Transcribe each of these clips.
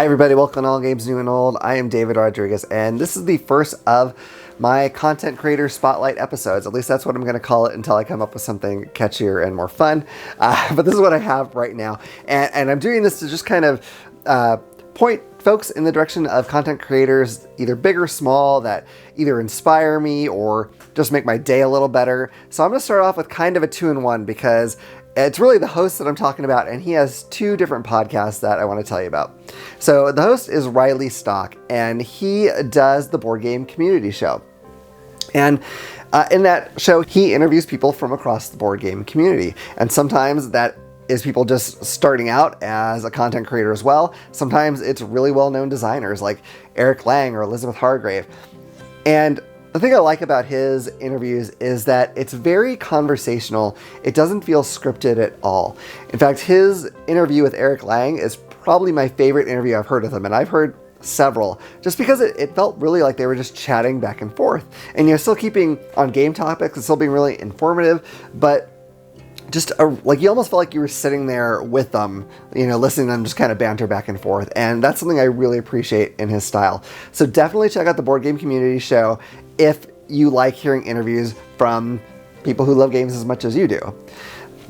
Hi everybody, welcome to All Games New and Old. I am David Rodriguez, and this is the first of my content creator spotlight episodes. At least that's what I'm going to call it until I come up with something catchier and more fun. But this is what I have right now, and I'm doing this to just kind of point folks in the direction of content creators, either big or small, that either inspire me or just make my day a little better. So I'm going to start off with kind of a two-in-one, because it's really the host that I'm talking about, and he has two different podcasts that I want to tell you about. So the host is Riley Stock, and he does the Board Game Community Show. And in that show, he interviews people from across the board game community. And sometimes that is people just starting out as a content creator as well. Sometimes it's really well-known designers like Eric Lang or Elizabeth Hargrave. And the thing I like about his interviews is that it's very conversational. It doesn't feel scripted at all. In fact, his interview with Eric Lang is probably my favorite interview I've heard of him, and I've heard several, just because it felt really like they were just chatting back and forth. And still keeping on game topics and still being really informative, but just like you almost felt like you were sitting there with them, listening to them just kind of banter back and forth. And that's something I really appreciate in his style. So definitely check out the Board Game Community Show if you like hearing interviews from people who love games as much as you do.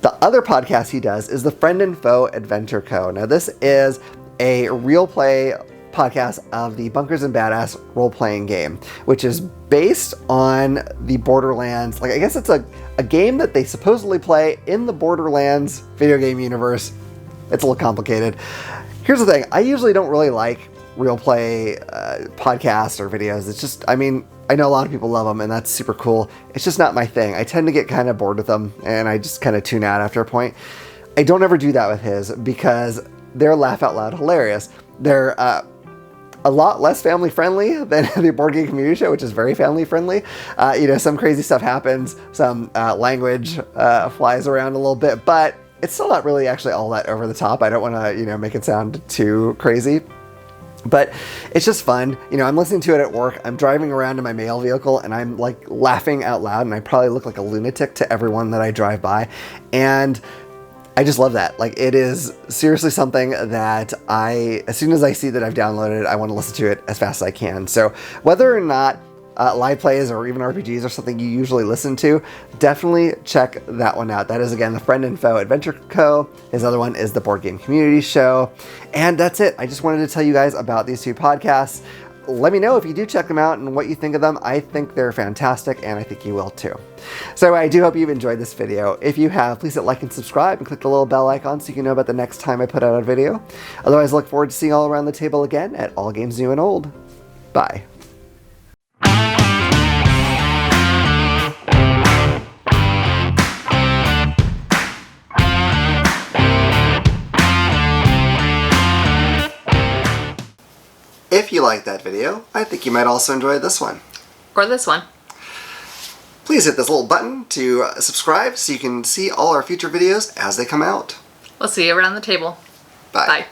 The other podcast he does is the Friend and Foe Adventure Co. Now, this is a real play podcast of the Bunkers and Badass role-playing game, which is based on the Borderlands. I guess it's a game that they supposedly play in the Borderlands video game universe. It's a little complicated. Here's the thing. I usually don't really like real play podcasts or videos. It's just, I know a lot of people love them, and that's super cool. It's just not my thing. I tend to get kind of bored with them, and I just kind of tune out after a point. I don't ever do that with his, because they're laugh out loud hilarious. They're a lot less family friendly than the Board Game Community Show, which is very family friendly. Some crazy stuff happens, some language flies around a little bit, but it's still not really actually all that over the top. I don't want to, make it sound too crazy. But it's just fun. I'm listening to it at work. I'm driving around in my mail vehicle, and I'm laughing out loud, and I probably look like a lunatic to everyone that I drive by. And I just love that. It is seriously something that as soon as I see that I've downloaded it, I want to listen to it as fast as I can. So whether or not live plays or even RPGs are something you usually listen to, definitely check that one out. That is, again, the Friend and Foe Adventure Co. His other one is the Board Game Community Show. And that's it. I just wanted to tell you guys about these two podcasts. Let me know if you do check them out and what you think of them. I think they're fantastic, and I think you will too. So I do hope you've enjoyed this video. If you have, please hit like and subscribe and click the little bell icon so you can know about the next time I put out a video. Otherwise, I look forward to seeing you all around the table again at All Games New and Old. Bye. If you liked that video, I think you might also enjoy this one. Or this one. Please hit this little button to subscribe so you can see all our future videos as they come out. We'll see you around the table. Bye. Bye.